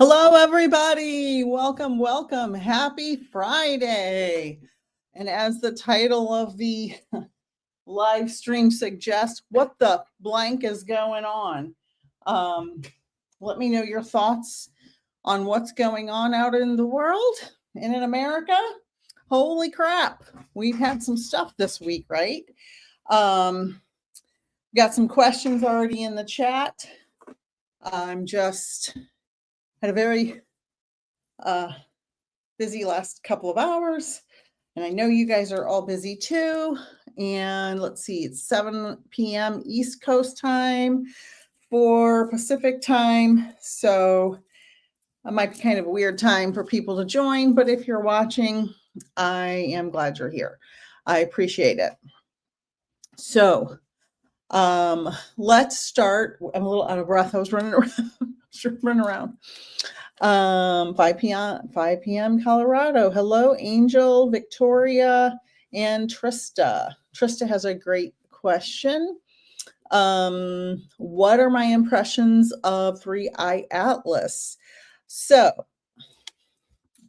Hello, everybody. Welcome, welcome. Happy Friday. And as the title of the live stream suggests, what the blank is going on? Let me know your thoughts on what's going on out in the world and in America. Holy crap. We've had some stuff this week, right? Got some questions already in the chat. I'm just had a very busy last couple of hours, and I know you guys are all busy too. And let's see, it's 7 p.m. East Coast time for Pacific time, so it might be kind of a weird time for people to join, but if you're watching, I am glad you're here. I appreciate it. So let's start. I'm a little out of breath. I was running around. 5 p.m. Colorado. Hello, Angel, Victoria, and Trista. Trista has a great question. What are my impressions of 3I Atlas? So,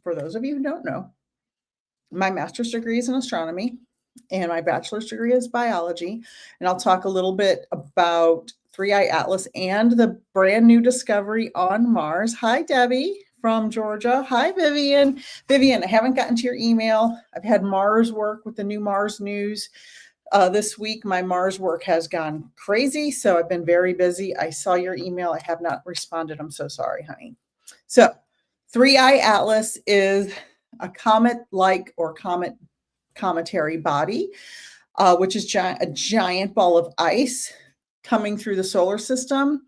for those of you who don't know, my master's degree is in astronomy and my bachelor's degree is biology. And I'll talk a little bit about 3I Atlas and the brand new discovery on Mars. Hi, Debbie from Georgia. Hi, Vivian. Vivian, I haven't gotten to your email. I've had Mars work with the new Mars news. This week, my Mars work has gone crazy, so I've been very busy. I saw your email. I have not responded. I'm so sorry, honey. So 3I Atlas is a comet-like or cometary body, which is a giant ball of ice coming through the solar system.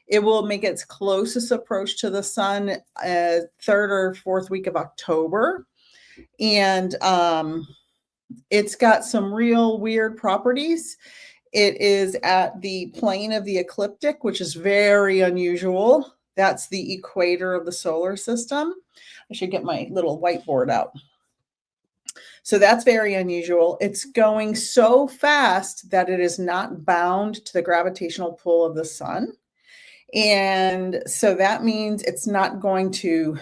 It will make its closest approach to the sun third or fourth week of October. And it's got some real weird properties. It is at the plane of the ecliptic, which is very unusual. That's the equator of the solar system. I should get my little whiteboard out. So that's very unusual. It's going so fast that it is not bound to the gravitational pull of the sun. And so that means it's not going to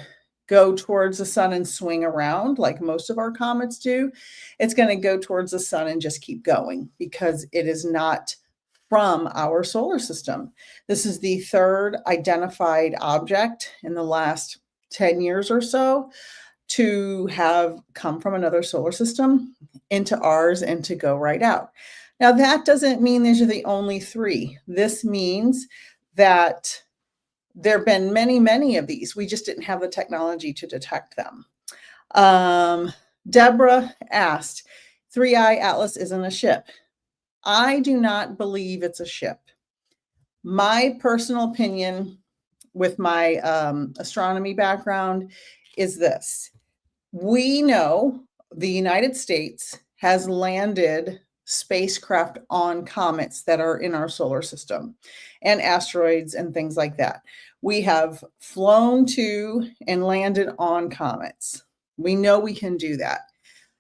go towards the sun and swing around like most of our comets do. It's going to go towards the sun and just keep going because it is not from our solar system. This is the third identified object in the last 10 years or so to have come from another solar system into ours and to go right out. Now, that doesn't mean these are the only three. This means that there have been many, many of these. We just didn't have the technology to detect them. Deborah asked, 3I Atlas isn't a ship. I do not believe it's a ship. My personal opinion with my astronomy background is this. We know the United States has landed spacecraft on comets that are in our solar system and asteroids and things like that. We have flown to and landed on comets. We know we can do that.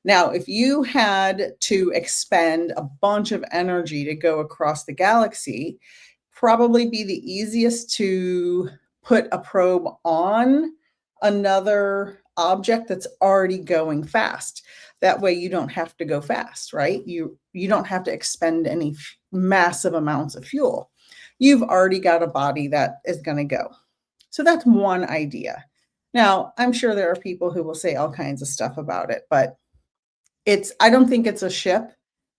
Now, if you had to expend a bunch of energy to go across the galaxy, probably be the easiest to put a probe on another object that's already going fast. That way you don't have to go fast, right? You don't have to expend any massive amounts of fuel. You've already got a body that is going to go. So that's one idea. Now, I'm sure there are people who will say all kinds of stuff about it, but I don't think it's a ship.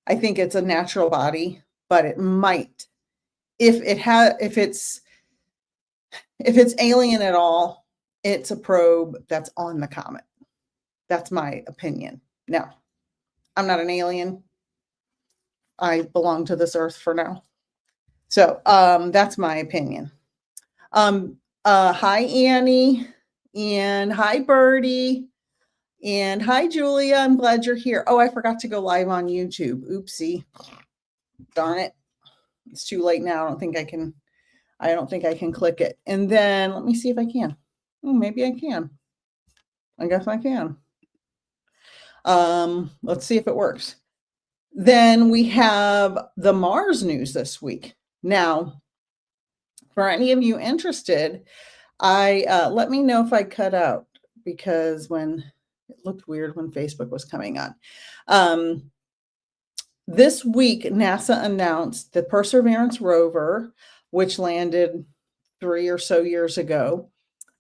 I think it's a natural body, but it might, if it's alien at all, it's a probe that's on the comet. That's my opinion. Now, I'm not an alien. I belong to this earth for now. So that's my opinion. Hi, Annie, and hi, Birdie, and hi, Julia. I'm glad you're here. Oh, I forgot to go live on YouTube. Oopsie. Darn it. It's too late now. I don't think I can click it. And then let me see if I can. Oh, maybe I can. I guess I can. Let's see if it works. Then we have the Mars news this week. Now, for any of you interested, Let me know if I cut out, because when it looked weird when Facebook was coming on. This week, NASA announced the Perseverance rover, which landed 3 or so years ago,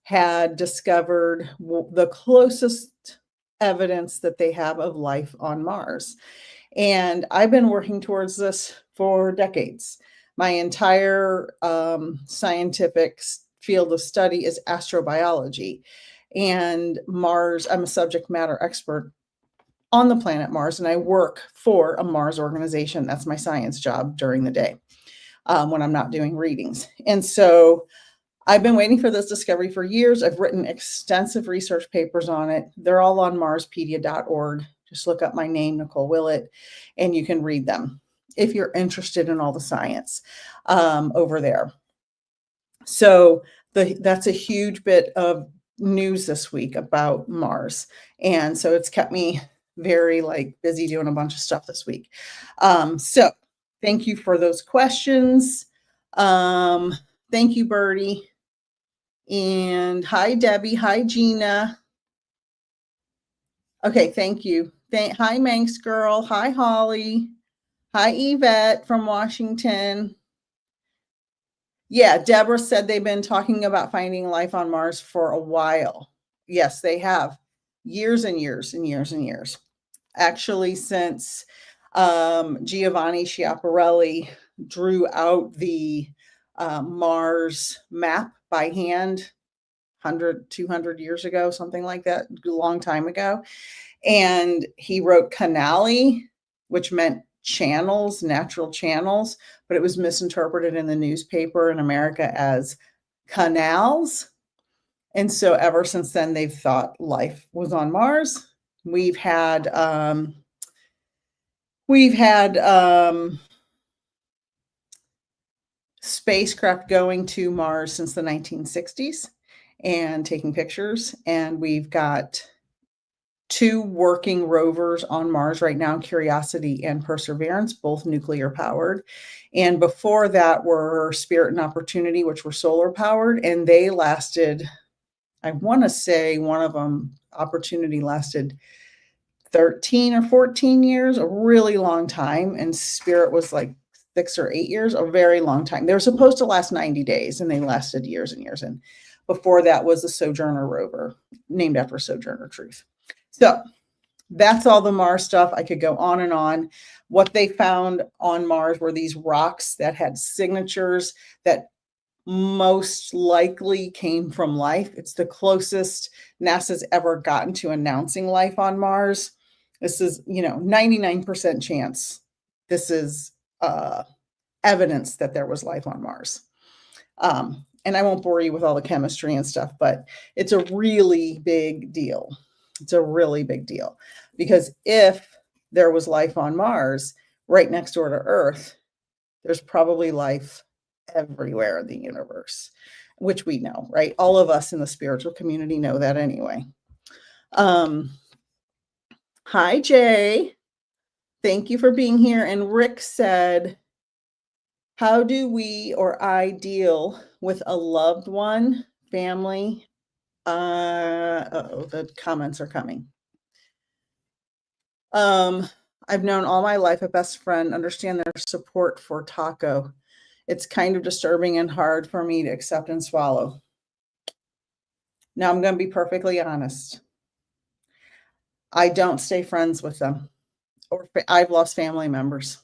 had discovered the closest evidence that they have of life on Mars. And I've been working towards this for decades. My entire scientific field of study is astrobiology. And Mars, I'm a subject matter expert on the planet Mars, and I work for a Mars organization. That's my science job during the day when I'm not doing readings. And so I've been waiting for this discovery for years. I've written extensive research papers on it. They're all on marspedia.org. Just look up my name, Nicole Willett, and you can read them if you're interested in all the science over there. So that's a huge bit of news this week about Mars. And so it's kept me very busy doing a bunch of stuff this week. So thank you for those questions. Thank you, Birdie. And hi, Debbie. Hi, Gina. Okay, thank you. Hi, Manx Girl. Hi, Holly. Hi, Yvette from Washington. Yeah, Deborah said they've been talking about finding life on Mars for a while. Yes, they have. Years and years and years and years. Actually, since Giovanni Schiaparelli drew out the Mars map by hand 100, 200 years ago, something like that, a long time ago. And he wrote canali, which meant channels, natural channels, but it was misinterpreted in the newspaper in America as canals. And so ever since then, they've thought life was on Mars. We've had spacecraft going to Mars since the 1960s and taking pictures. And we've got 2 working rovers on Mars right now, Curiosity and Perseverance, both nuclear powered. And before that were Spirit and Opportunity, which were solar powered. And they lasted, I want to say one of them, Opportunity, lasted 13 or 14 years, a really long time. And Spirit was 6 or 8 years, a very long time. They were supposed to last 90 days and they lasted years and years. And before that was the Sojourner rover, named after Sojourner Truth. So that's all the Mars stuff. I could go on and on. What they found on Mars were these rocks that had signatures that most likely came from life. It's the closest NASA's ever gotten to announcing life on Mars. This is, 99% chance this is evidence that there was life on Mars. And I won't bore you with all the chemistry and stuff, but it's a really big deal. It's a really big deal because if there was life on Mars right next door to Earth, there's probably life everywhere in the universe, which we know, right? All of us in the spiritual community know that anyway. Hi, Jay. Thank you for being here. And Rick said, how do we or I deal with a loved one, family? The comments are coming. I've known all my life a best friend, understand their support for Taco. It's kind of disturbing and hard for me to accept and swallow. Now, I'm going to be perfectly honest. I don't stay friends with them, or I've lost family members,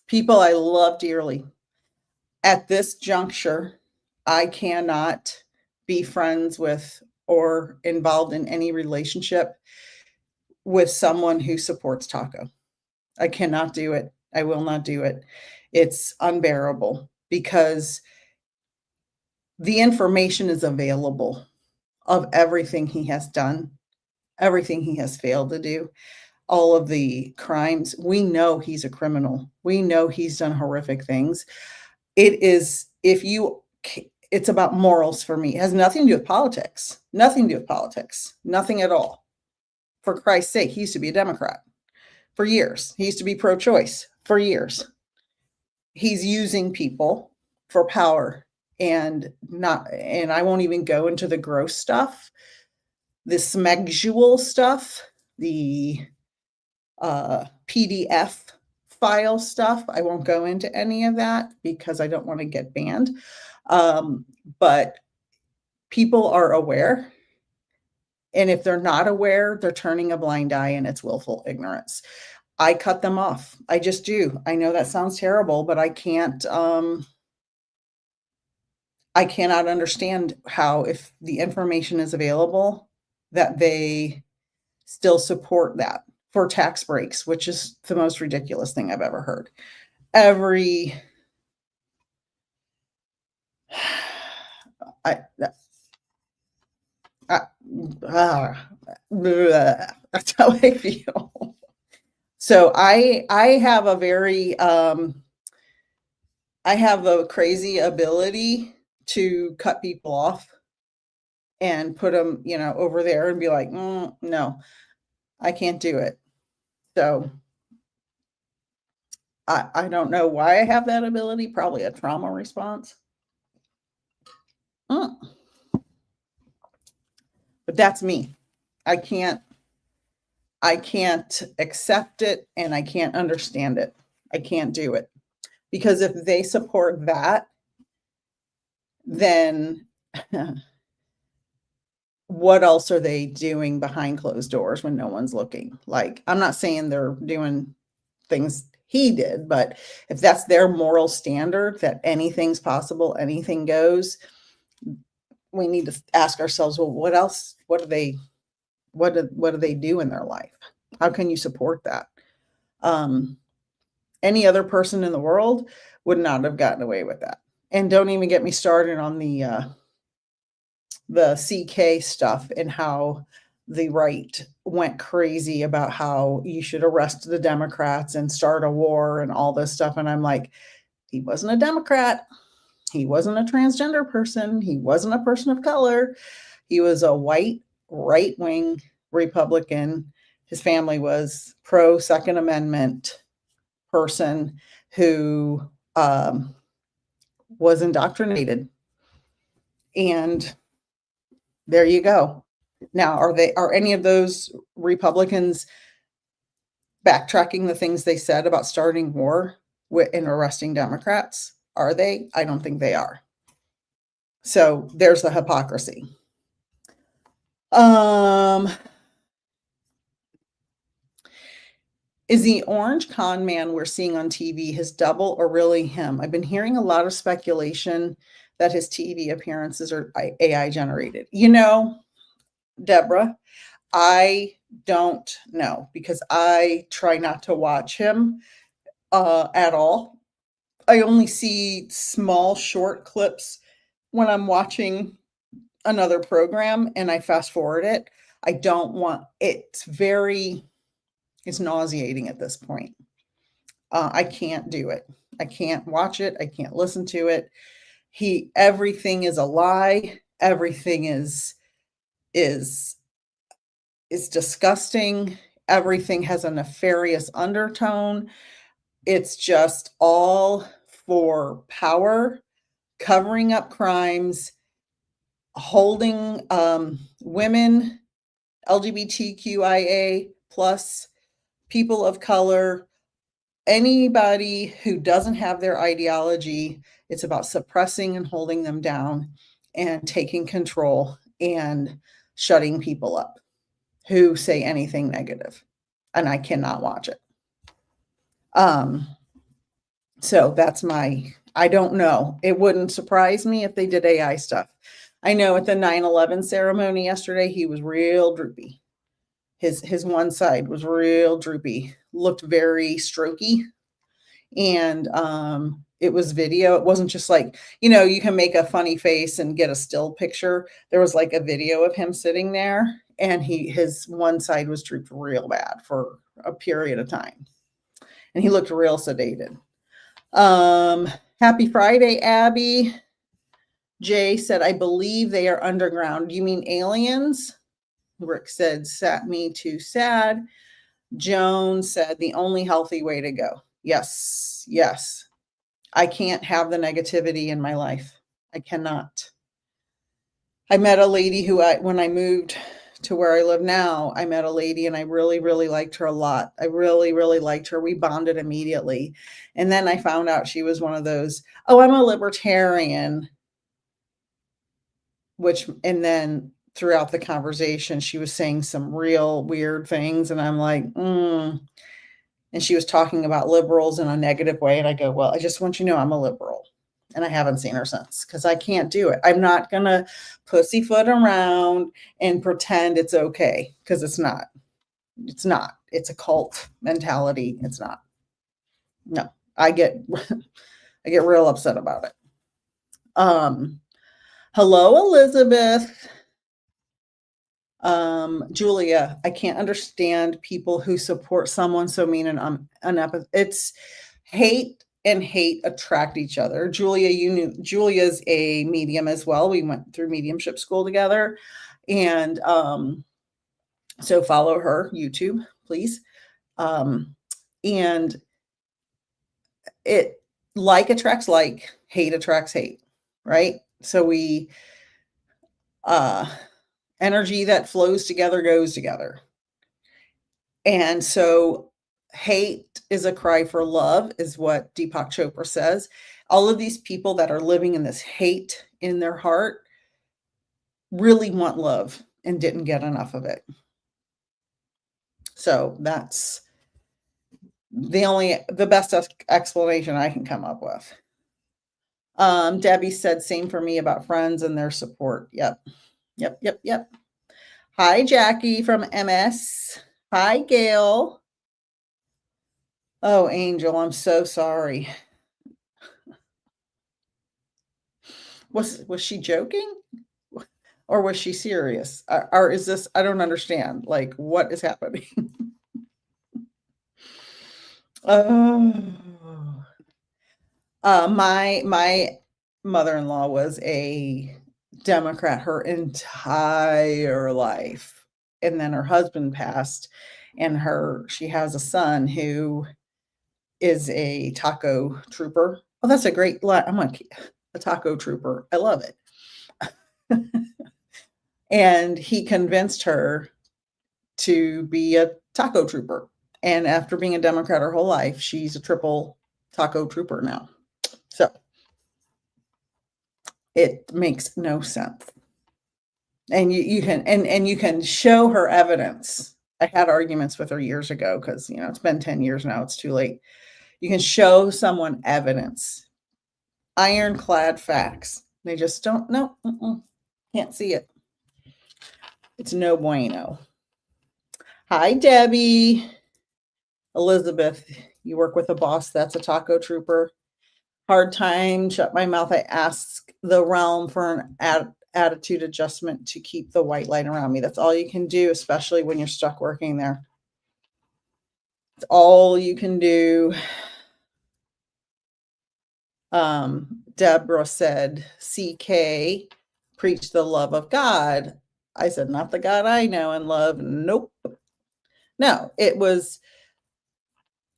people I love dearly. At this juncture, I cannot be friends with or involved in any relationship with someone who supports Taco. I cannot do it. I will not do it. It's unbearable because the information is available of everything he has done, everything he has failed to do, all of the crimes. We know he's a criminal. We know he's done horrific things. It's about morals for me. It has nothing to do with politics. Nothing to do with politics. Nothing at all. For Christ's sake, he used to be a Democrat for years. He used to be pro-choice for years. He's using people for power and I won't even go into the gross stuff, the smexual stuff, the PDF file stuff. I won't go into any of that because I don't want to get banned. But people are aware. And if they're not aware, they're turning a blind eye, and it's willful ignorance. I cut them off. I just do. I know that sounds terrible, but I cannot understand how, if the information is available, that they still support that for tax breaks, which is the most ridiculous thing I've ever heard. That's how I feel. So I have a crazy ability to cut people off and put them, over there and be like, no, I can't do it. So I don't know why I have that ability, probably a trauma response. But that's me. I can't accept it, and I can't understand it. I can't do it. Because if they support that, then what else are they doing behind closed doors when no one's looking? Like, I'm not saying they're doing things he did, but if that's their moral standard, that anything's possible, anything goes, we need to ask ourselves, well, what else? What do they do in their life? How can you support that? Any other person in the world would not have gotten away with that. And don't even get me started on the CK stuff and how the right went crazy about how you should arrest the Democrats and start a war and all this stuff. And I'm like, he wasn't a Democrat. He wasn't a transgender person. He wasn't a person of color. He was a white, right-wing Republican. His family was pro Second Amendment person who was indoctrinated. And there you go. Now, are any of those Republicans backtracking the things they said about starting war and arresting Democrats? Are they? I don't think they are. So there's the hypocrisy. Is the orange con man we're seeing on TV his double or really him? I've been hearing a lot of speculation that his TV appearances are AI generated. Deborah, I don't know, because I try not to watch him at all. I only see small, short clips when I'm watching another program, and I fast forward it. I don't want it's nauseating at this point. I can't do it. I can't watch it. I can't listen to it. Everything is a lie. Everything is disgusting. Everything has a nefarious undertone. It's just all for power, covering up crimes, holding women, LGBTQIA plus, people of color, anybody who doesn't have their ideology. It's about suppressing and holding them down and taking control and shutting people up who say anything negative. And I cannot watch it. So that's I don't know. It wouldn't surprise me if they did AI stuff. I know at the 9/11 ceremony yesterday, he was real droopy. His one side was real droopy, looked very strokey. And it was video. It wasn't just like, you can make a funny face and get a still picture. There was like a video of him sitting there, and his one side was drooped real bad for a period of time. And he looked real sedated. Happy Friday, Abby. Jay said, I believe they are underground. You mean aliens? Rick said, me too sad. Joan said, the only healthy way to go. Yes. I can't have the negativity in my life. I cannot. I met a lady who when I moved to where I live now, I met a lady and I really, really liked her a lot. I really, really liked her. We bonded immediately. And then I found out she was one of those, oh, I'm a libertarian, and then throughout the conversation, she was saying some real weird things. And I'm like, And she was talking about liberals in a negative way. And I go, well, I just want you to know I'm a liberal. And I haven't seen her since because I can't do it. I'm not going to pussyfoot around and pretend it's okay because it's not. It's not. It's a cult mentality. It's not. No, I get I get real upset about it. Hello, Elizabeth. Julia, I can't understand people who support someone so mean and unempathic. It's hate and hate attract each other. Julia's a medium as well. We went through mediumship school together. And so follow her YouTube, please. And it like attracts like, hate attracts hate, right? So we energy that flows together goes together. And so hate is a cry for love, is what Deepak Chopra says. All of these people that are living in this hate in their heart really want love and didn't get enough of it. So that's the best explanation I can come up with. Debbie said, same for me about friends and their support. Yep. Hi, Jackie from MS. Hi, Gail. Oh, Angel, I'm so sorry. Was she joking? Or was she serious? Or is this, I don't understand. Like, what is happening? Oh. My mother-in-law was a Democrat her entire life. And then her husband passed, and she has a son who is a taco trooper. Oh, that's a great line. I'm like, a taco trooper. I love it. And he convinced her to be a taco trooper. And after being a Democrat her whole life, she's a triple taco trooper now. So it makes no sense. And you can show her evidence. I had arguments with her years ago because it's been 10 years now. It's too late. You can show someone evidence, ironclad facts. They just don't know. Can't see it. It's no bueno. Hi, Debbie. Elizabeth, you work with a boss that's a taco trooper. Hard time, shut my mouth. I ask the realm for an attitude adjustment to keep the white light around me. That's all you can do, especially when you're stuck working there. It's all you can do. Deborah said, CK, preach the love of God. I said, not the God I know and love. Nope. No, it was,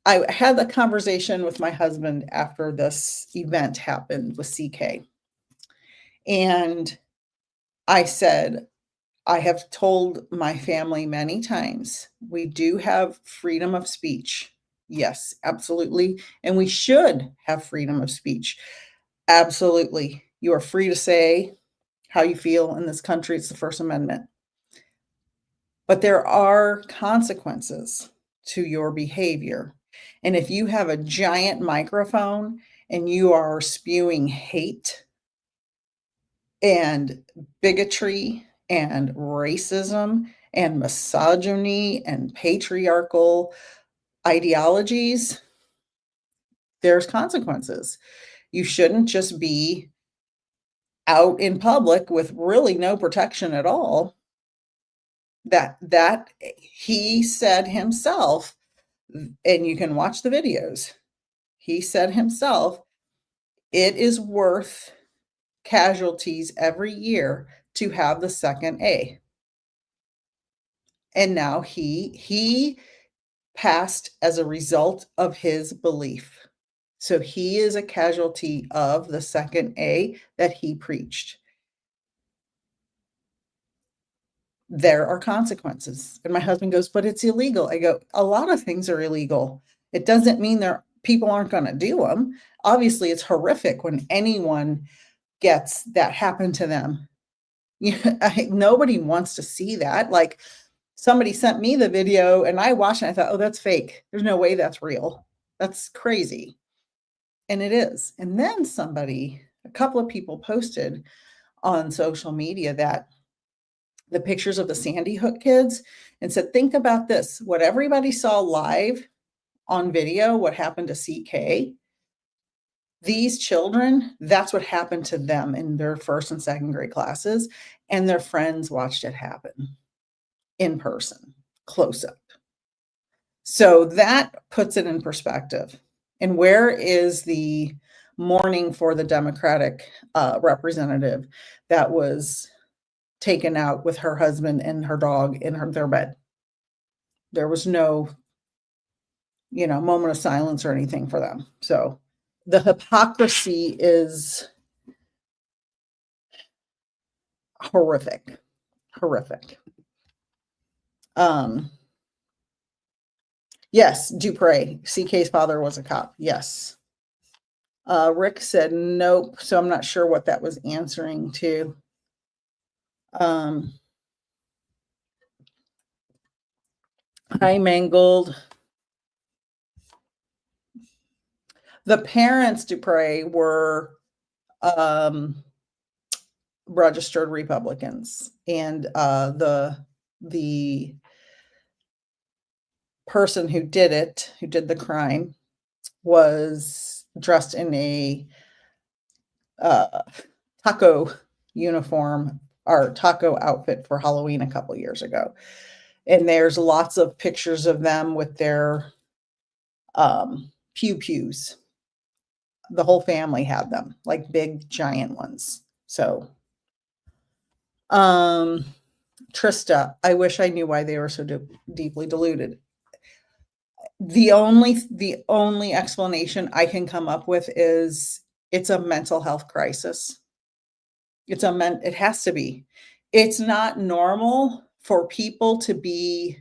I had the conversation with my husband after this event happened with CK. And I said, I have told my family many times, we do have freedom of speech. Yes, absolutely. And we should have freedom of speech. Absolutely. You are free to say how you feel in this country. It's the First Amendment. But there are consequences to your behavior. And if you have a giant microphone and you are spewing hate and bigotry and racism and misogyny and patriarchal ideologies, there's consequences. You shouldn't just be out in public with really no protection at all. That he said himself, and you can watch the videos. He said himself, it is worth casualties every year to have the second A. And now he passed as a result of his belief. So he is a casualty of the second A that he preached. There are consequences. And my husband goes, but it's illegal. I go, a lot of things are illegal. It doesn't mean people aren't going to do them. Obviously, it's horrific when anyone gets that happen to them. Nobody wants to see that. Like, somebody sent me the video and I watched it. And I thought, oh, that's fake. There's no way that's real. That's crazy. And it is. And then a couple of people posted on social media that the pictures of the Sandy Hook kids and said, think about this. What everybody saw live on video, what happened to CK, these children, that's what happened to them in their first and second grade classes. And their friends watched it happen in person, close up. So that puts it in perspective. And where is the mourning for the Democratic representative that was taken out with her husband and her dog in their bed? There was no, moment of silence or anything for them. So the hypocrisy is horrific. Yes, Dupre, CK's father was a cop. Yes. Rick said nope, so I'm not sure what that was answering to. Hi, Mangled. The parents, Dupre, were registered Republicans, and the person who did the crime, was dressed in a taco uniform or taco outfit for Halloween a couple years ago. And there's lots of pictures of them with their pew-pews. The whole family had them, like big giant ones. So Trista, I wish I knew why they were so deeply deluded. The only explanation I can come up with is it's a mental health crisis. It has to be. It's not normal for people to be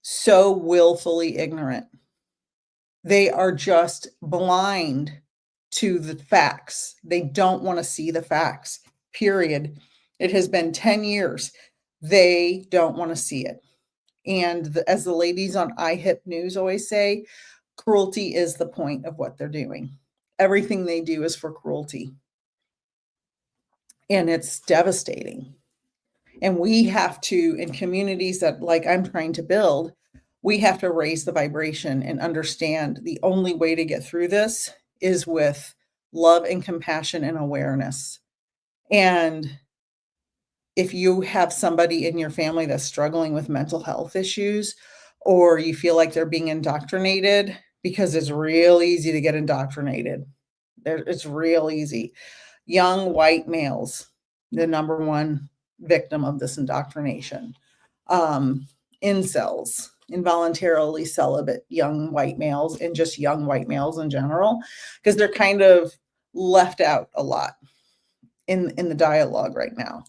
so willfully ignorant. They are just blind to the facts. They don't want to see the facts, period. It has been 10 years. They don't want to see it. And as the ladies on iHip News always say, cruelty is the point of what they're doing. Everything they do is for cruelty. And it's devastating. And we have to, in communities that, like I'm trying to build, we have to raise the vibration and understand the only way to get through this is with love and compassion and awareness. And if you have somebody in your family that's struggling with mental health issues, or you feel like they're being indoctrinated, because it's real easy to get indoctrinated. It's real easy. Young white males, the number one victim of this indoctrination. Incels, involuntarily celibate young white males, and just young white males in general, because they're kind of left out a lot in the dialogue right now.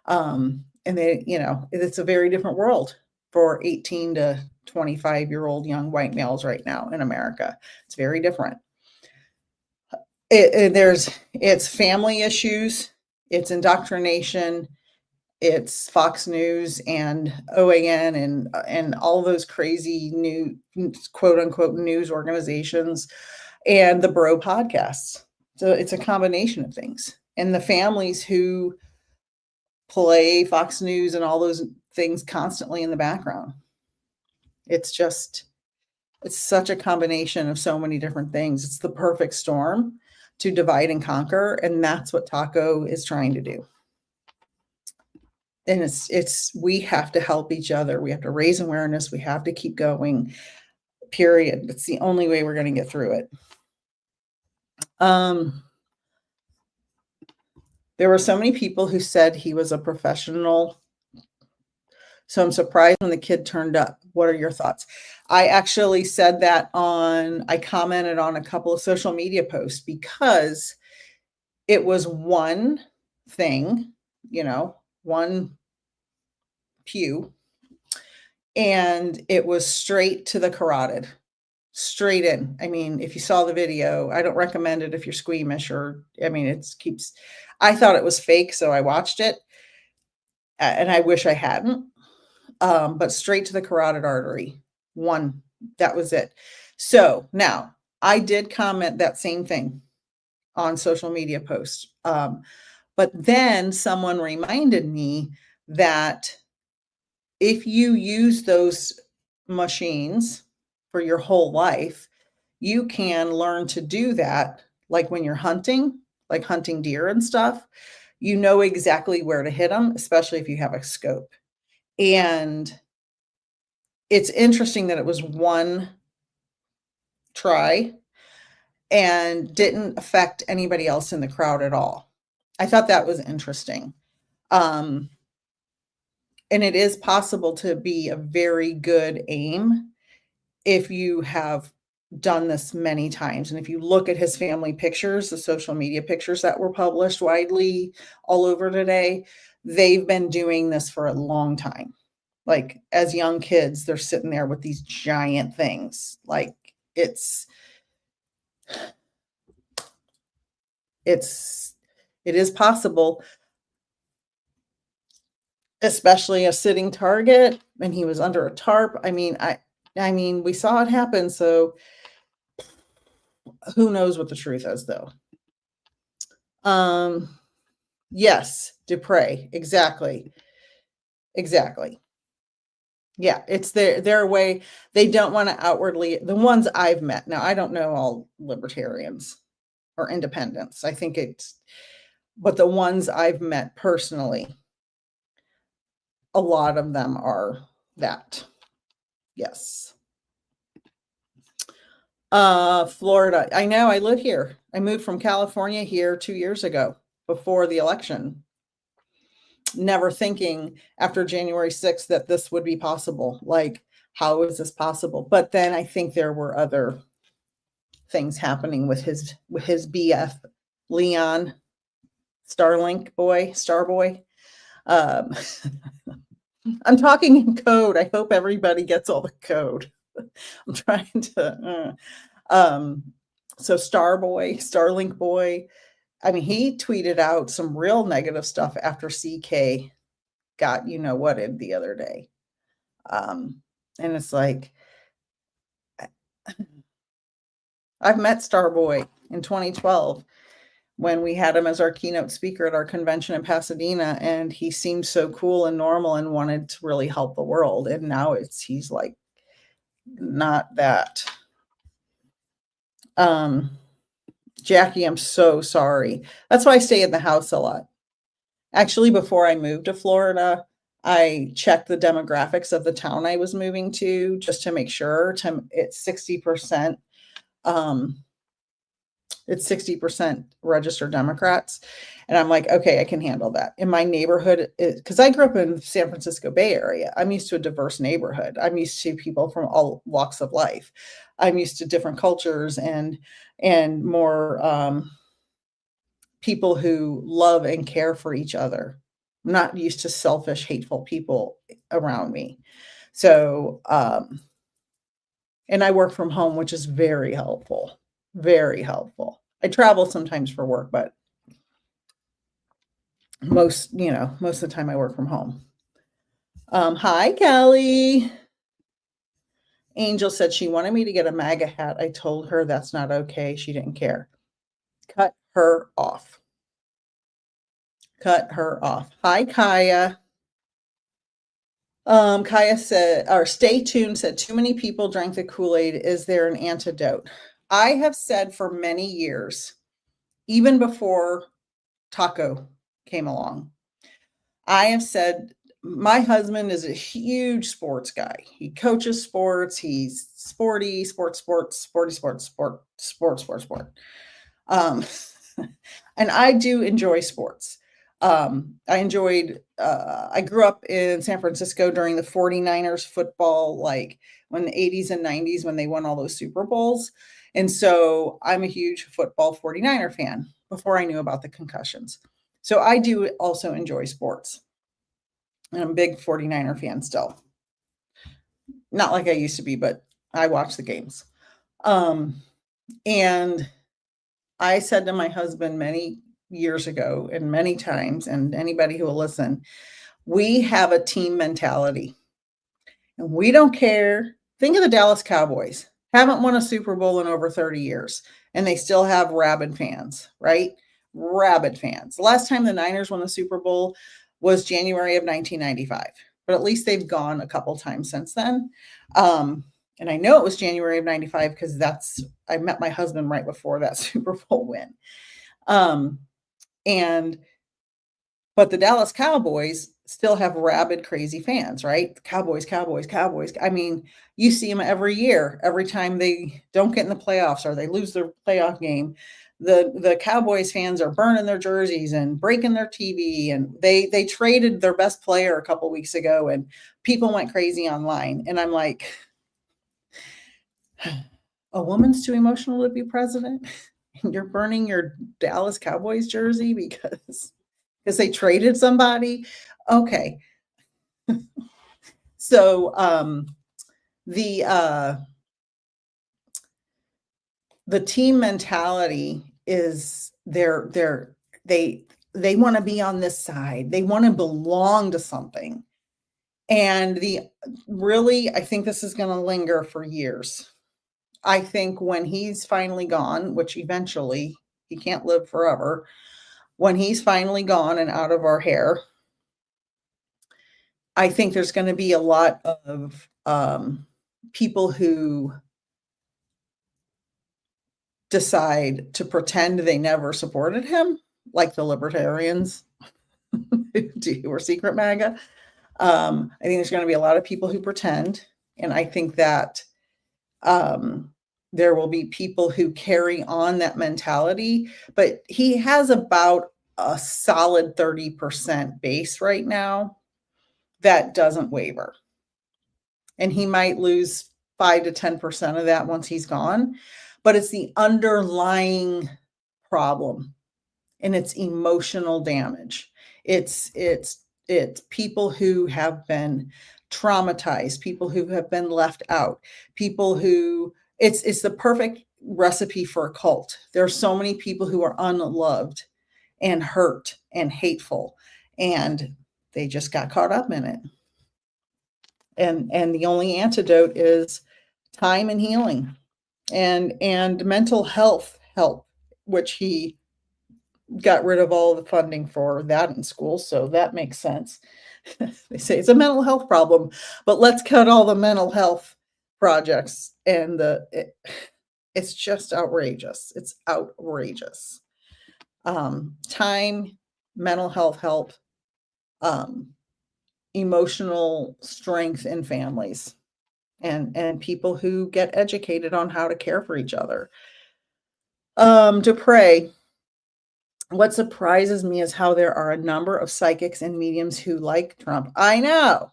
And they, it's a very different world for 18 to 25-year-old young white males right now in America. It's very different. It's family issues, it's indoctrination, it's Fox News and OAN and all those crazy new quote unquote news organizations and the bro podcasts. So it's a combination of things. And the families who play Fox News and all those things constantly in the background. It's such a combination of so many different things. It's the perfect storm to divide and conquer. And that's what Taco is trying to do. And we have to help each other. We have to raise awareness. We have to keep going, period. It's the only way we're going to get through it. There were so many people who said he was a professional. So I'm surprised when the kid turned up. What are your thoughts? I actually said that I commented on a couple of social media posts because it was one thing, one pew, and it was straight to the carotid, straight in. I mean, if you saw the video, I don't recommend it if you're squeamish I thought it was fake, so I watched it, and I wish I hadn't. But straight to the carotid artery. One, that was it. So now I did comment that same thing on social media posts. But then someone reminded me that if you use those machines for your whole life, you can learn to do that. Like when you're hunting, like hunting deer and stuff, you know exactly where to hit them, especially if you have a scope. And it's interesting that it was one try and didn't affect anybody else in the crowd at all. I thought that was interesting. And it is possible to be a very good aim if you have done this many times. And if you look at his family pictures, the social media pictures that were published widely all over today, they've been doing this for a long time. Like as young kids, they're sitting there with these giant things. Like it is possible, especially a sitting target, and he was under a tarp. I mean, we saw it happen, so who knows what the truth is, though. Yes, Dupre, exactly. Yeah, it's their way. They don't want to outwardly, the ones I've met. Now, I don't know all libertarians or independents. But the ones I've met personally, a lot of them are that. Yes. Florida. I know, I live here. I moved from California here 2 years ago before the election. Never thinking after January 6th that this would be possible. Like, how is this possible? But then I think there were other things happening with his BF, Leon Starboy. I'm talking in code. I hope everybody gets all the code. I'm trying to. So Starlink Boy. I mean, he tweeted out some real negative stuff after CK got whatted the other day. And it's like, I've met Starboy in 2012 when we had him as our keynote speaker at our convention in Pasadena, and he seemed so cool and normal and wanted to really help the world. And now he's like, not that. Jackie, I'm so sorry. That's why I stay in the house a lot. Actually, before I moved to Florida, I checked the demographics of the town I was moving to just to make sure it's 60%. It's 60% registered Democrats. And I'm like, okay, I can handle that. In my neighborhood, because I grew up in the San Francisco Bay Area, I'm used to a diverse neighborhood. I'm used to people from all walks of life. I'm used to different cultures and more people who love and care for each other. I'm not used to selfish, hateful people around me. So, and I work from home, which is very helpful. Very helpful. I travel sometimes for work, but most of the time I work from home. Hi, Kelly. Angel said she wanted me to get a MAGA hat. I told her that's not okay. She didn't care. Cut her off. Cut her off. Hi, Kaya. Kaya said, or Stay Tuned said, too many people drank the Kool-Aid. Is there an antidote? I have said for many years, even before Taco came along, I have said my husband is a huge sports guy. He coaches sports. He's sporty, sporty. And I do enjoy sports. I enjoyed, I grew up in San Francisco during the 49ers football, like when the 80s and 90s when they won all those Super Bowls. And so I'm a huge football 49er fan before I knew about the concussions. So I do also enjoy sports. And I'm a big 49er fan still. Not like I used to be, but I watch the games. And I said to my husband many years ago and many times, and anybody who will listen, we have a team mentality and we don't care. Think of the Dallas Cowboys, haven't won a Super Bowl in over 30 years, and they still have rabid fans, right? Rabid fans. The last time the Niners won the Super Bowl was January of 1995, but at least they've gone a couple times since then. And I know it was January of 95 because I met my husband right before that Super Bowl win. But the Dallas Cowboys still have rabid, crazy fans, right? Cowboys, Cowboys, Cowboys. I mean, you see them every year. Every time they don't get in the playoffs or they lose their playoff game, the Cowboys fans are burning their jerseys and breaking their TV. And they traded their best player a couple weeks ago, and people went crazy online. And I'm like, a woman's too emotional to be president? And you're burning your Dallas Cowboys jersey because they traded somebody? Okay. So the team mentality is they want to be on this side. They want to belong to something. And I think this is going to linger for years. I think when he's finally gone, which eventually he can't live forever, when he's finally gone and out of our hair, I think there's going to be a lot of people who decide to pretend they never supported him, like the libertarians who are secret MAGA. I think there's going to be a lot of people who pretend, and I think that there will be people who carry on that mentality, but he has about a solid 30% base right now that doesn't waver. And he might lose 5 to 10% of that once he's gone, but it's the underlying problem, and it's emotional damage. It's people who have been traumatized, people who have been left out, people who it's the perfect recipe for a cult. There are so many people who are unloved and hurt and hateful, and they just got caught up in it. And the only antidote is time and healing and mental health help, which he got rid of all the funding for that in school, so that makes sense. They say it's a mental health problem, but let's cut all the mental health projects. And it's just outrageous. It's outrageous. Time, mental health help, emotional strength in families, and people who get educated on how to care for each other. To pray. What surprises me is how there are a number of psychics and mediums who like Trump. I know.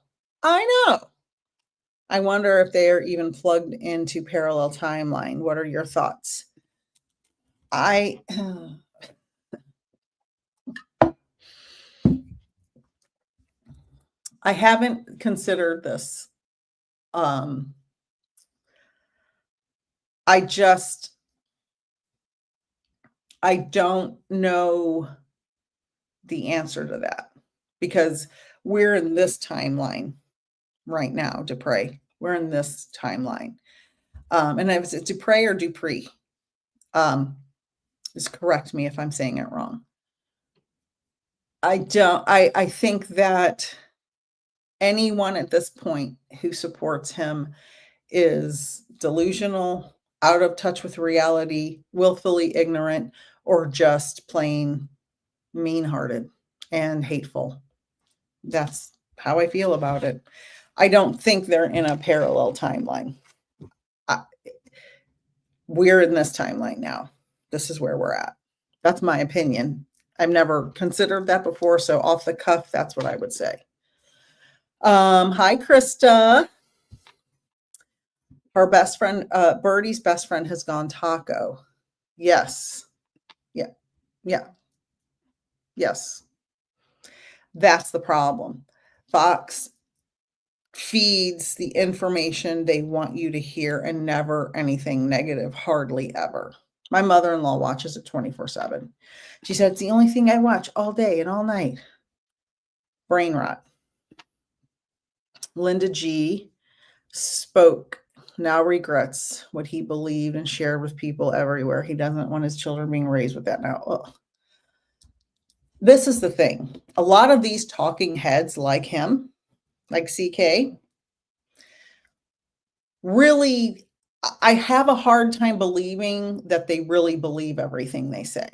I wonder if they are even plugged into parallel timeline. What are your thoughts? I haven't considered this. I don't know the answer to that, because we're in this timeline right now, Dupre. We're in this timeline. And is it Dupre or Dupree? Just correct me if I'm saying it wrong. I think that anyone at this point who supports him is delusional, out of touch with reality, willfully ignorant, or just plain mean-hearted and hateful. That's how I feel about it. I don't think they're in a parallel timeline. We're in this timeline now. This is where we're at. That's my opinion. I've never considered that before, so off the cuff, that's what I would say. Hi, Krista. Her best friend, Birdie's best friend has gone taco. Yes. Yeah. Yeah. Yes. That's the problem. Fox feeds the information they want you to hear and never anything negative, hardly ever. My mother-in-law watches it 24/7. She said, it's the only thing I watch all day and all night. Brain rot. Linda G spoke, now regrets what he believed and shared with people everywhere. He doesn't want his children being raised with that now. Ugh. This is the thing. A lot of these talking heads like him, like CK, really, I have a hard time believing that they really believe everything they say.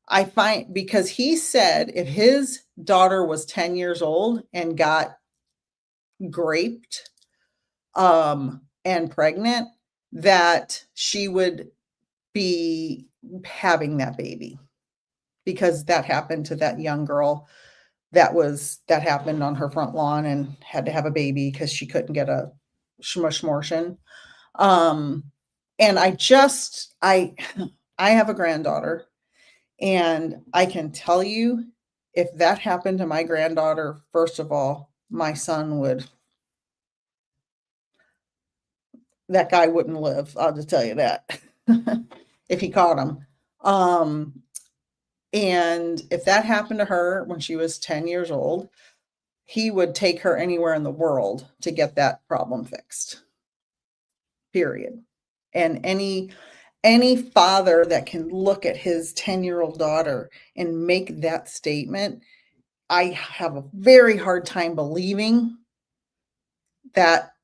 I find, because he said if his daughter was 10 years old and got graped and pregnant, that she would be having that baby, because that happened to that young girl that happened on her front lawn and had to have a baby because she couldn't get a shmushmortion. And I have a granddaughter, and I can tell you, if that happened to my granddaughter, first of all, my son that guy wouldn't live. I'll just tell you that if he caught him. And if that happened to her when she was 10 years old, he would take her anywhere in the world to get that problem fixed. Period. And any father that can look at his 10-year-old daughter and make that statement, I have a very hard time believing that.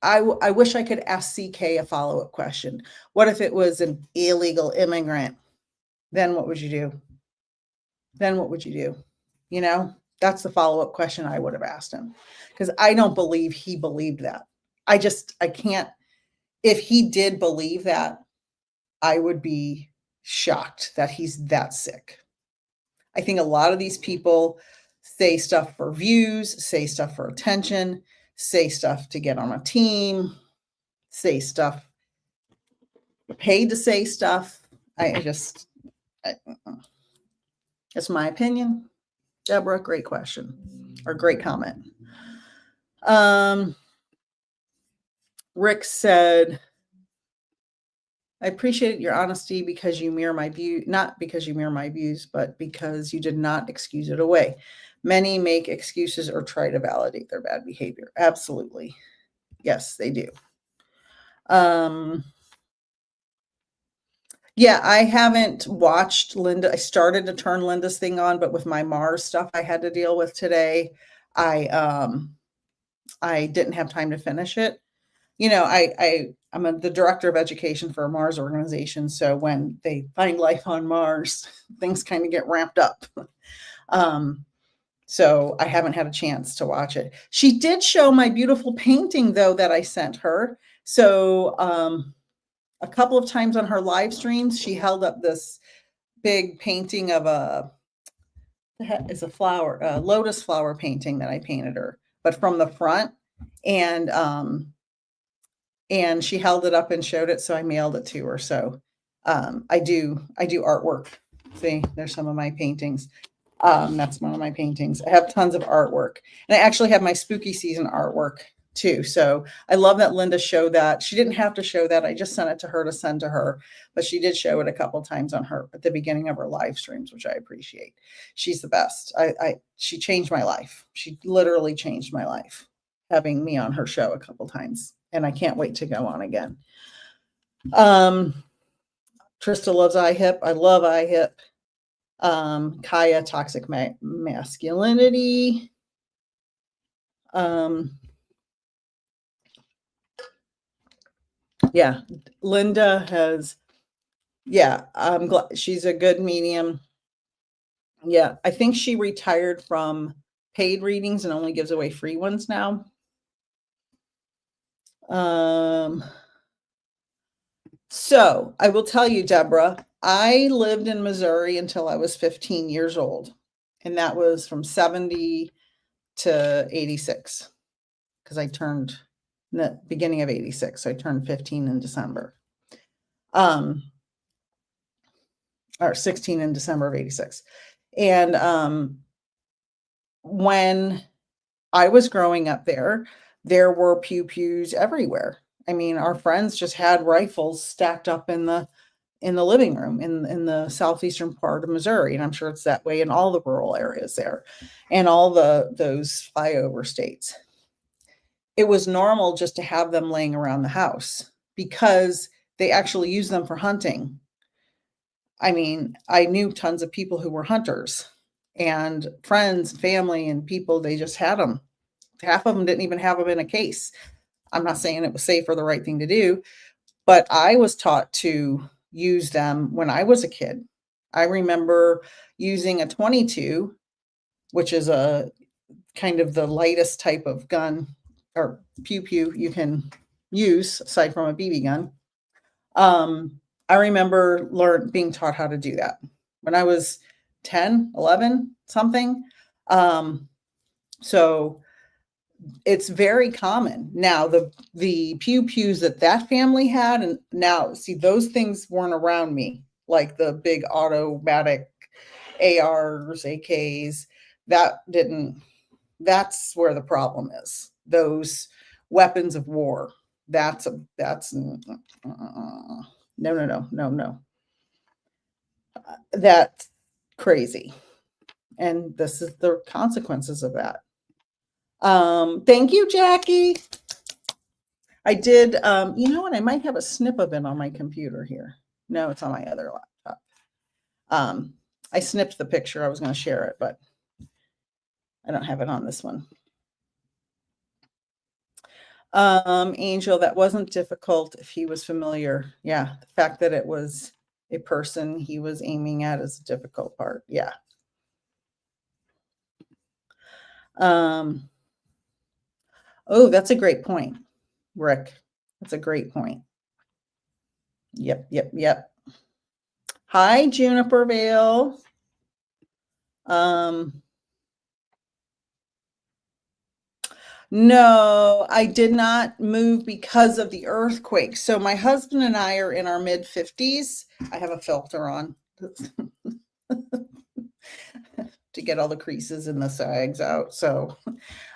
I wish I could ask CK a follow-up question. What if it was an illegal immigrant? Then what would you do? You know, that's the follow-up question I would have asked him, because I don't believe he believed that. I can't. If he did believe that, I would be shocked that he's that sick. I think a lot of these people say stuff for views, say stuff for attention, say stuff to get on a team, say stuff, paid to say stuff. That's my opinion. Deborah, great question or great comment. Rick said, I appreciate your honesty because you mirror my view, not because you mirror my views, but because you did not excuse it away. Many make excuses or try to validate their bad behavior. Absolutely. Yes, they do. Yeah, I haven't watched Linda. I started to turn Linda's thing on, but with my Mars stuff I had to deal with today, I didn't have time to finish it. You know, I'm the director of education for a Mars organization, so when they find life on Mars, things kind of get ramped up. So I haven't had a chance to watch it. She did show my beautiful painting, though, that I sent her. So a couple of times on her live streams, she held up this big painting of a lotus flower painting that I painted her, but from the front. And she held it up and showed it, so I mailed it to her. So I do artwork. See, there's some of my paintings. That's one of my paintings. I have tons of artwork, and I actually have my spooky season artwork too. So I love that Linda showed that. She didn't have to show that. I just sent it to her to send to her, but she did show it a couple times at the beginning of her live streams, which I appreciate. She's the best. She changed my life. She literally changed my life, having me on her show a couple times, and I can't wait to go on again. Trista loves iHip. I love iHip. Kaya, toxic masculinity. Yeah, Linda has, yeah, I'm glad she's a good medium. Yeah, I think she retired from paid readings and only gives away free ones now. So I will tell you, Deborah, I lived in Missouri until I was 15 years old. And that was from 70 to 86 because I turned in the beginning of 86. So I turned 15 in December. Or 16 in December of 86. And when I was growing up there were pews everywhere. I mean, our friends just had rifles stacked up in the living room in the southeastern part of Missouri, and I'm sure it's that way in all the rural areas there and all those flyover states. It was normal just to have them laying around the house because they actually use them for hunting. I mean, I knew tons of people who were hunters and friends, family, and people, they just had them. Half of them didn't even have them in a case. I'm not saying it was safe or the right thing to do, but I was taught to use them when I was a kid. I remember using a 22, which is a kind of the lightest type of gun or pew you can use aside from a BB gun. I remember being taught how to do that when I was 10, 11, something. So it's very common. Now, the pews that family had, and now, see, those things weren't around me, like the big automatic ARs, AKs, that's where the problem is. Those weapons of war. That's no. That's crazy. And this is the consequences of that. Thank you, Jackie. I did, you know what? I might have a snip of it on my computer here. No, it's on my other laptop. I snipped the picture. I was going to share it, but I don't have it on this one. Angel, that wasn't difficult if he was familiar. Yeah, the fact that it was a person he was aiming at is the difficult part. Yeah. Oh, that's a great point, Rick. That's a great point. Yep. Hi, Juniper Vale. No, I did not move because of the earthquake. So my husband and I are in our mid 50s. I have a filter on to get all the creases and the sags out. So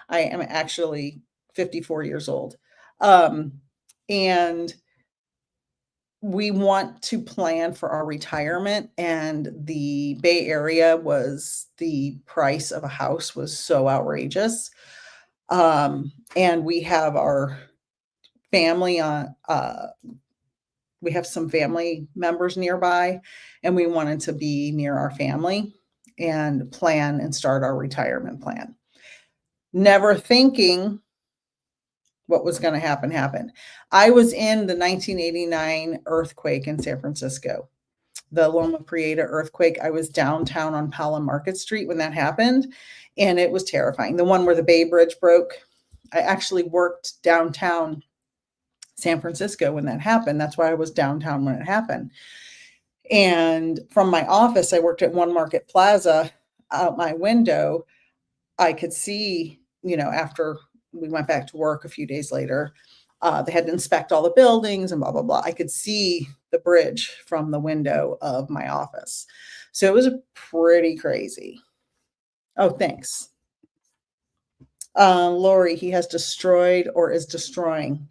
I am actually 54 years old. And we want to plan for our retirement, and the Bay Area the price of a house was so outrageous. And we have our family we have some family members nearby, and we wanted to be near our family and plan and start our retirement plan. Never thinking what was going to happen. I was in the 1989 earthquake in San Francisco, the Loma Prieta earthquake. I was downtown on Pelham Market Street when that happened, and it was terrifying. The one where the Bay Bridge broke. I actually worked downtown San Francisco when that happened. That's why I was downtown when it happened. And from my office, I worked at One Market Plaza. Out my window, I could see, after we went back to work a few days later, they had to inspect all the buildings and blah, blah, blah. I could see the bridge from the window of my office. So it was pretty crazy. Oh, thanks. Lori, he has destroyed or is destroying.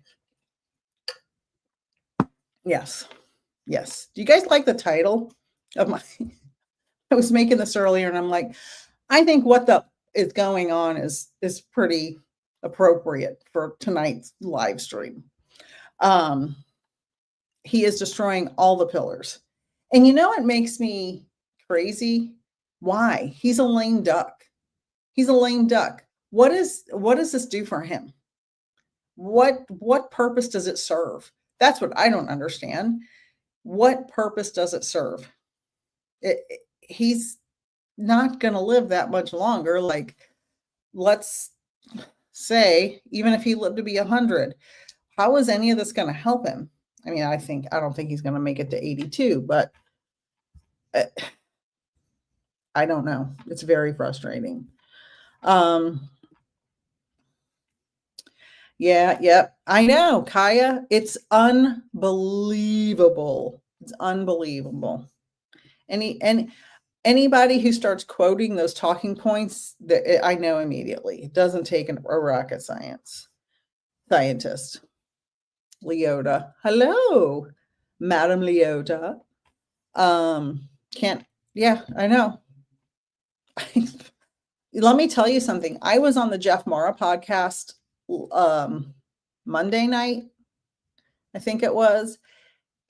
Yes. Do you guys like the title of my, I was making this earlier and I'm like, I think what is going on is pretty appropriate for tonight's live stream. He is destroying all the pillars. And it makes me crazy? Why? He's a lame duck. What does this do for him? What purpose does it serve? That's what I don't understand. What purpose does it serve? He's not going to live that much longer. Like, let's say, even if he lived to be 100, how is any of this going to help him? I mean, I don't think he's going to make it to 82, but I don't know. It's very frustrating. Yeah, I know, Kaya. It's unbelievable. It's unbelievable. Anybody who starts quoting those talking points, I know immediately. It doesn't take a rocket scientist. Leota. Hello, Madam Leota. Can't, yeah, I know. Let me tell you something. I was on the Jeff Mara podcast Monday night, I think it was,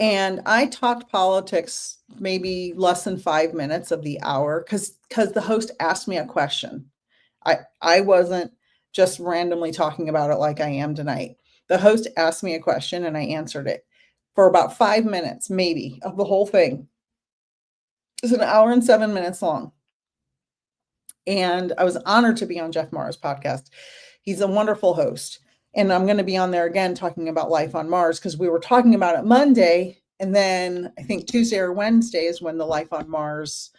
and I talked politics maybe less than 5 minutes of the hour because the host asked me a question. I wasn't just randomly talking about it like I am tonight. The host asked me a question and I answered it for about 5 minutes, maybe, of the whole thing. It's an hour and 7 minutes long. And I was honored to be on Jeff Mara's podcast. He's a wonderful host. And I'm going to be on there again talking about life on Mars because we were talking about it Monday. And then I think Tuesday or Wednesday is when the Life on Mars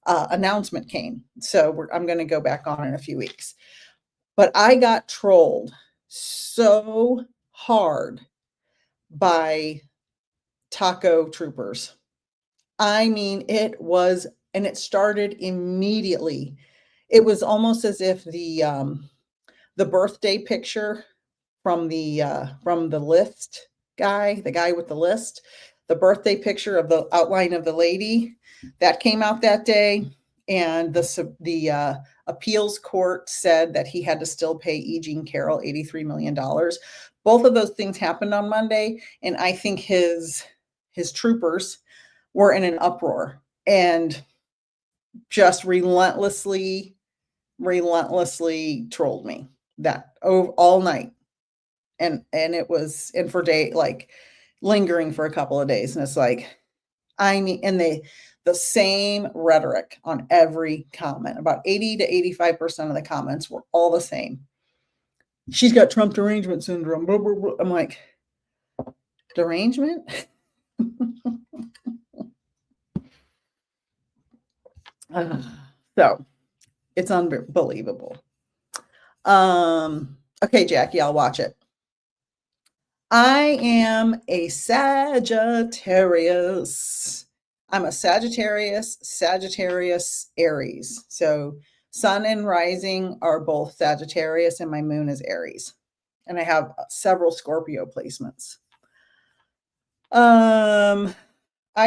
announcement came. So I'm going to go back on in a few weeks. But I got trolled so hard by taco troopers. I mean, it was, and it started immediately. It was almost as if the birthday picture from the list guy, the guy with the list, the birthday picture of the outline of the lady that came out that day, and the appeals court said that he had to still pay E. Jean Carroll $83 million. Both of those things happened on Monday, and I think his troopers were in an uproar and just relentlessly trolled me that all night. And it was for day, like lingering for a couple of days. And it's like, I mean, and the same rhetoric on every comment, about 80 to 85% of the comments were all the same. She's got Trump derangement syndrome. Blah, blah, blah. I'm like, derangement? So it's unbelievable. Okay, Jackie, I'll watch it. I am a Sagittarius. I'm a Sagittarius, Aries. So sun and rising are both Sagittarius and my moon is Aries. And I have several Scorpio placements. I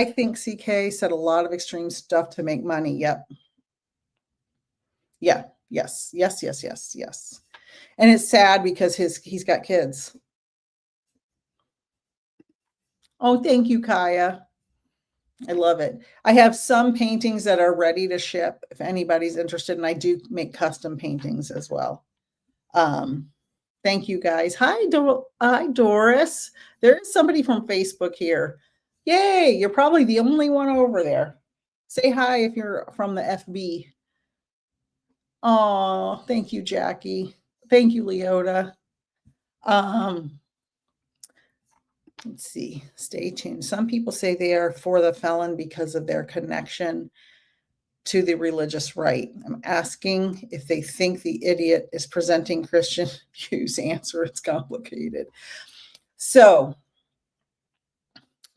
think CK said a lot of extreme stuff to make money. Yep. Yeah. Yes. And it's sad because he's got kids. Oh, thank you, Kaya. I love it. I have some paintings that are ready to ship if anybody's interested, and I do make custom paintings as well. Thank you, guys. Hi, Doris. There is somebody from Facebook here. Yay, you're probably the only one over there. Say hi if you're from the FB. Oh, thank you, Jackie. Thank you, Leota. Let's see. Stay tuned. Some people say they are for the felon because of their connection to the religious right. I'm asking if they think the idiot is presenting Christian views. Answer, it's complicated. So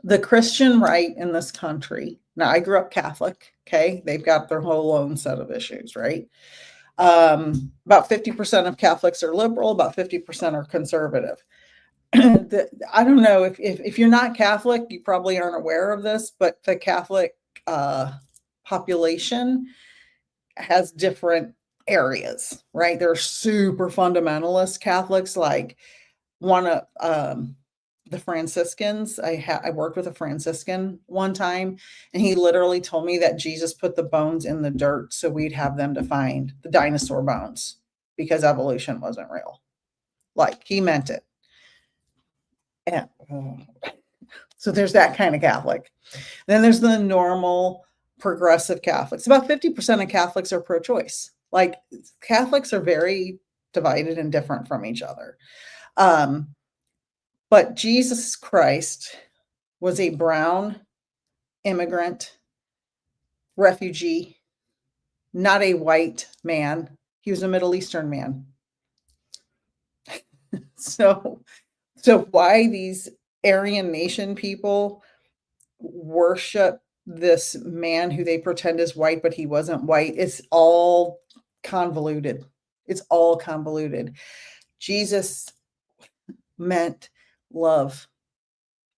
the Christian right in this country, now I grew up Catholic, okay? They've got their whole own set of issues, right? About 50% of Catholics are liberal, about 50% are conservative. I don't know if you're not Catholic, you probably aren't aware of this, but the Catholic population has different areas, right? They're super fundamentalist Catholics, like one of the Franciscans. I worked with a Franciscan one time, and he literally told me that Jesus put the bones in the dirt so we'd have them to find the dinosaur bones because evolution wasn't real. Like, he meant it. And so there's that kind of Catholic. Then there's the normal progressive Catholics. About 50% of Catholics are pro-choice. Like, Catholics are very divided and different from each other. But Jesus Christ was a brown immigrant refugee, not a white man. He was a Middle Eastern man. So why these Aryan nation people worship this man who they pretend is white, but he wasn't white, it's all convoluted. It's all convoluted. Jesus meant love,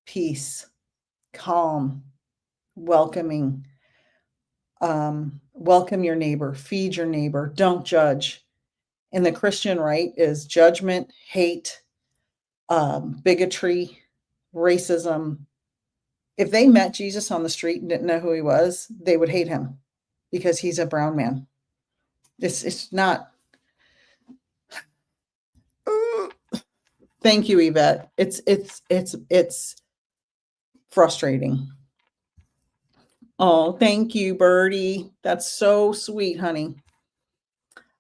peace, calm, welcoming. Welcome your neighbor, feed your neighbor, don't judge. And the Christian right is judgment, hate, bigotry, racism. If they met Jesus on the street and didn't know who he was, they would hate him because he's a brown man. It's not. Thank you, Yvette. It's frustrating. Oh, thank you, Birdie. That's so sweet, honey.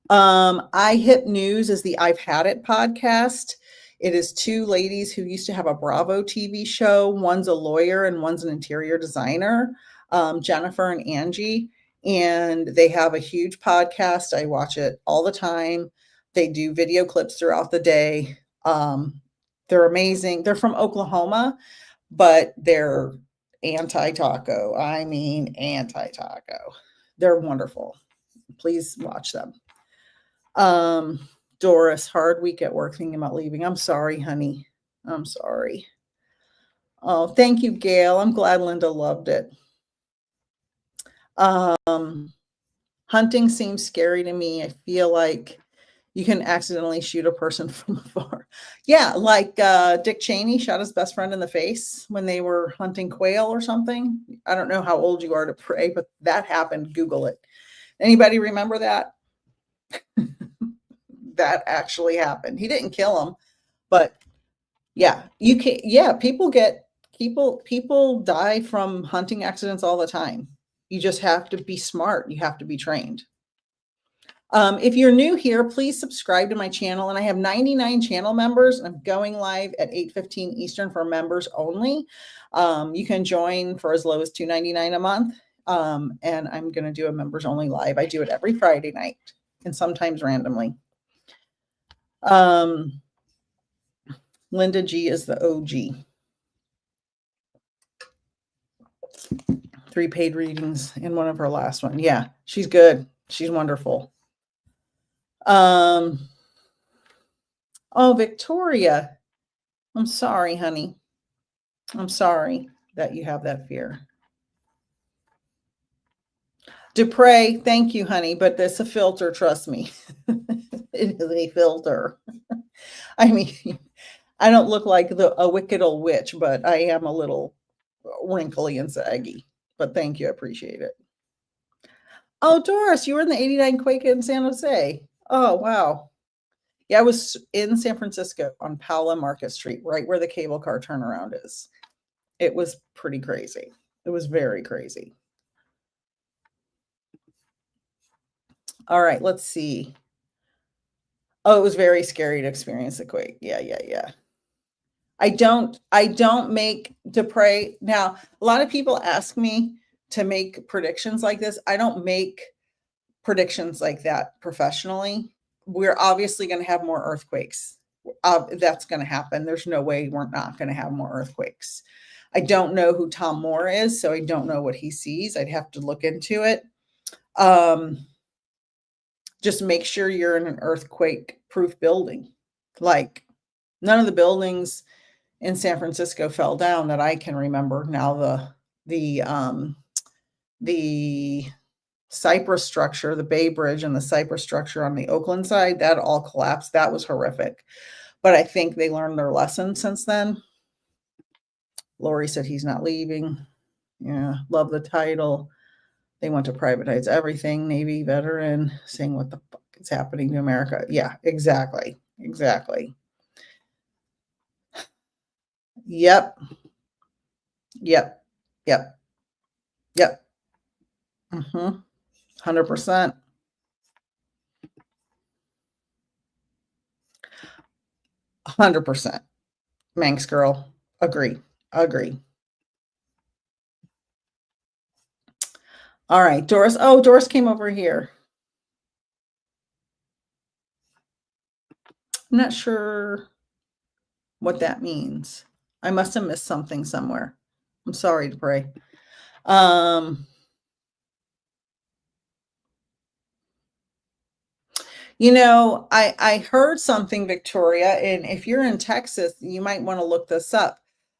I Hip News is the I've Had It podcast. It is two ladies who used to have a Bravo TV show. One's a lawyer and one's an interior designer, Jennifer and Angie. And they have a huge podcast. I watch it all the time. They do video clips throughout the day. They're amazing. They're from Oklahoma, but they're anti-taco. I mean, anti-taco. They're wonderful. Please watch them. Doris, hard week at work thinking about leaving. I'm sorry, honey. I'm sorry. Oh, thank you, Gail. I'm glad Linda loved it. Hunting seems scary to me. I feel like you can accidentally shoot a person from afar. Yeah, like Dick Cheney shot his best friend in the face when they were hunting quail or something. I don't know how old you are to pray, but that happened. Google it. Anybody remember that? That actually happened. He didn't kill him, but yeah, you can. Yeah, people die from hunting accidents all the time. You just have to be smart. You have to be trained. If you're new here, please subscribe to my channel. And I have 99 channel members. I'm going live at 8:15 Eastern for members only. You can join for as low as $2.99 a month. And I'm going to do a members only live. I do it every Friday night and sometimes randomly. Linda G is the OG. 3 paid readings in one of her last one. Yeah, she's good. She's wonderful. Oh, Victoria. I'm sorry, honey. I'm sorry that you have that fear. Dupre, thank you, honey, but that's a filter, trust me. It is a filter. I mean, I don't look like a wicked old witch, but I am a little wrinkly and saggy. But thank you, I appreciate it. Oh, Doris, you were in the 89 quake in San Jose. Oh, wow. Yeah, I was in San Francisco on Paola Market Street, right where the cable car turnaround is. It was pretty crazy. It was very crazy. All right, let's see. Oh, it was very scary to experience the quake. Yeah. I don't make to pray. Now, a lot of people ask me to make predictions like this. I don't make predictions like that professionally. We're obviously going to have more earthquakes. That's going to happen. There's no way we're not going to have more earthquakes. I don't know who Tom Moore is, so I don't know what he sees. I'd have to look into it. Just make sure you're in an earthquake-proof building. Like, none of the buildings in San Francisco fell down that I can remember. Now the Cypress structure, the Bay Bridge and the Cypress structure on the Oakland side, that all collapsed. That was horrific. But I think they learned their lesson since then. Lori said he's not leaving. Yeah, love the title. They want to privatize everything. Navy veteran saying what the fuck is happening to America. Yeah, exactly. Yep. 100%. Manx girl. Agree. All right, Doris. Oh, Doris came over here. I'm not sure what that means. I must have missed something somewhere. I'm sorry to pray. I heard something, Victoria, and if you're in Texas, you might want to look this up.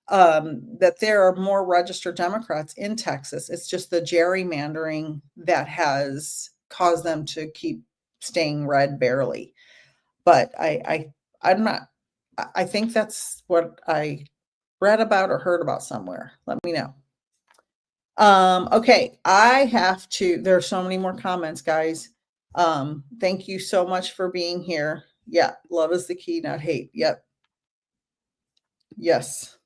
That there are more registered Democrats in Texas. It's just the gerrymandering that has caused them to keep staying red barely. But I'm not. I think that's what I read about or heard about somewhere. Let me know. Okay, I have to, there are so many more comments, guys. Thank you so much for being here. Yeah, love is the key, not hate. Yep. Yes.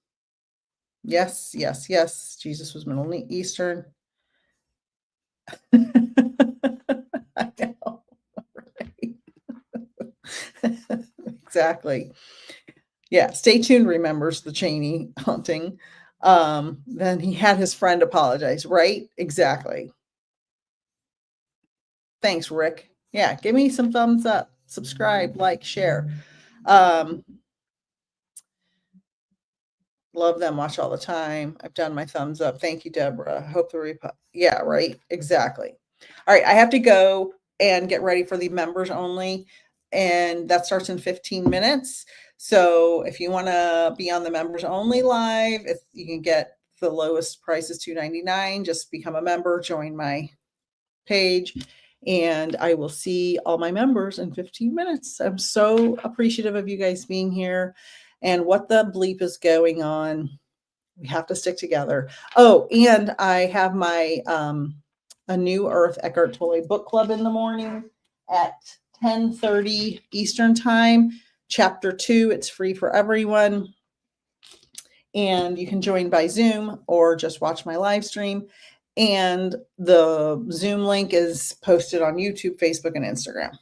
Yes, yes, yes. Jesus was Middle Eastern. I know. Right? Exactly. Yeah, stay tuned remembers the Cheney haunting. Then he had his friend apologize, right? Exactly. Thanks, Rick. Yeah, give me some thumbs up, subscribe, like, share. Love them, watch all the time. I've done my thumbs up. Thank you, Deborah. Hope the yeah, right. Exactly. All right, I have to go and get ready for the members only, and that starts in 15 minutes. So if you want to be on the members only live, if you can get the lowest price is $2.99, just become a member, join my page, and I will see all my members in 15 minutes. I'm so appreciative of you guys being here. And what the bleep is going on? We have to stick together. Oh, and I have my A New Earth Eckhart Tolle book club in the morning at 10:30 Eastern time. Chapter 2, it's free for everyone. And you can join by Zoom or just watch my live stream. And the Zoom link is posted on YouTube, Facebook, and Instagram.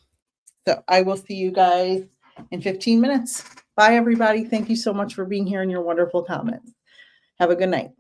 So I will see you guys in 15 minutes. Bye, everybody. Thank you so much for being here and your wonderful comments. Have a good night.